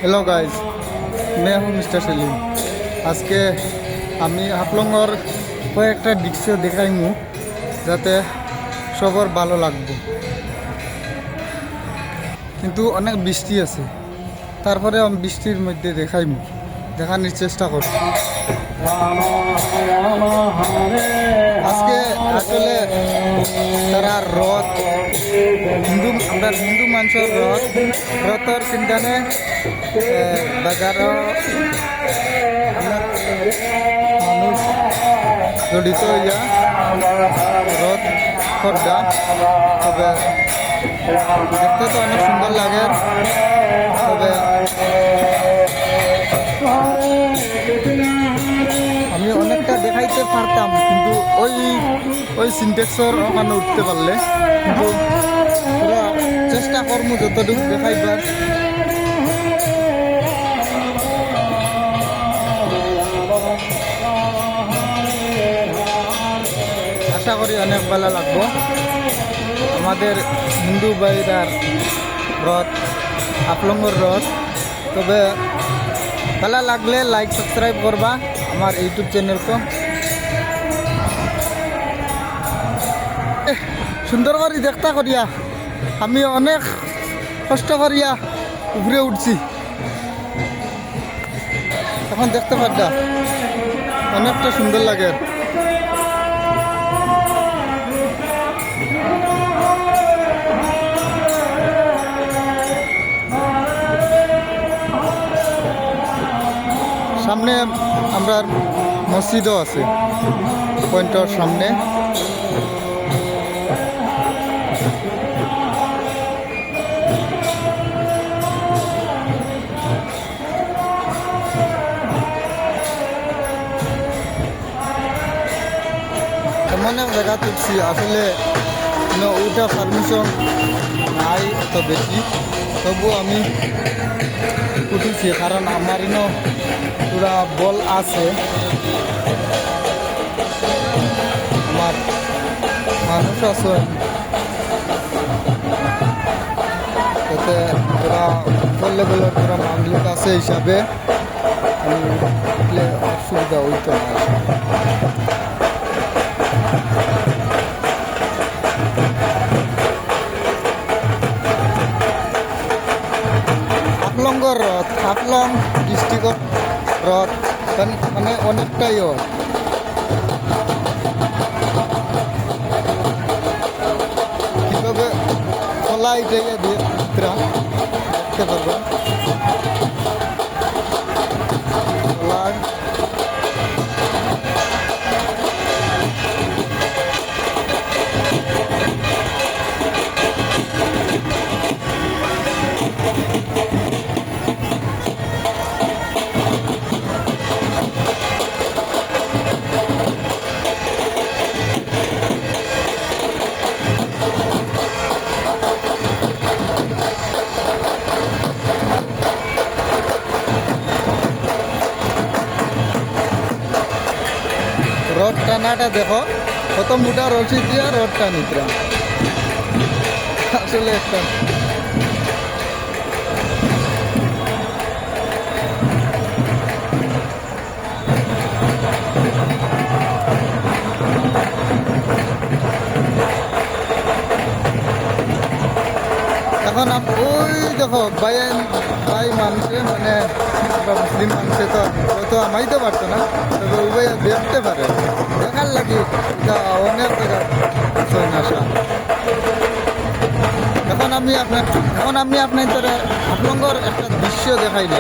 Hello guys, मैं हूँ mister Salim. आज के আমি হাফলংর কয়েকটা দৃশ্য দেখাইমু যাতে সবার ভালো লাগবে। কিন্তু অনেক বৃষ্টি আছে, তারপরে আমি বৃষ্টির মধ্যে দেখাইমু, দেখানোর চেষ্টা করব। আজকে আসলে তারা রথ আমরা হিন্দু মানুষের রথর চিন্তানে বাজার মানুষ জড়িত হইয়া রথ খরদা। তবে দেখতে তো অনেক সুন্দর লাগে। তবে আমি অনেকটা দেখাইতে পারতাম, কিন্তু ওই সিনটেক্সর ওখানে উঠতে পারলে, কিন্তু পুরা চেষ্টা করবো যতটুকু দেখাইবার। আশা করি অনেক ভালো লাগবো। আমাদের হিন্দু ভাইরার রথ, হাফলংর রথ। তবে ভালো লাগলে লাইক সাবস্ক্রাইব করবা আমার ইউটিউব চ্যানেলকে। সুন্দর করে দেখতা করিয়া আমি অনেক কষ্ট করিয়া উপরে উঠছি, তখন দেখতে পারবা অনেকটা সুন্দর লাগে। সামনে আমরা মসজিদও আছে পয়েন্টের সামনে। এমন এক জায়গা তুলছি আসলে ওটা পারমিশন নাই এত বেশি, তবু আমি উঠেছি কারণ আমার পুরা বল আছে। আমার মানুষ আছে এতে, পুরা বললে বলে পুরা মামলিক আছে হিসাবে আমি উঠলে অসুবিধা হইতো না। হাফলংর রথ, হাফলং ডিস্ট্রিক্টর রথ মানে অনেকটাই কীভাবে খোলা জায়গা দিয়ে দেখতে পারবা। রথ টানাটা দেখো, কত মোটা রশি দিয়া রথ টানিতরা আসলে একটা। এখন ওই দেখো ভাই মানুষে মানে মুসলিম মানুষে তো আমাইতে পারতো না, তবে ওই দেখতে পারে, দেখার লাগে অনেক আসা। এখন আমি আপনার হাফলংর একটা দৃশ্য দেখাইলে।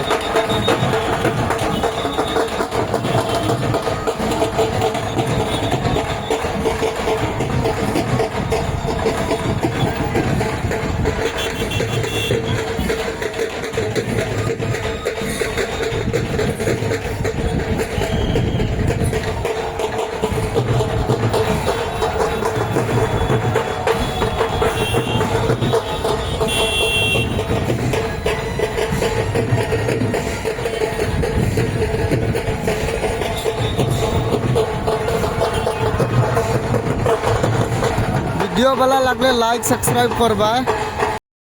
ভিডিও ভালো লাগলে লাইক সাবস্ক্রাইব করবা।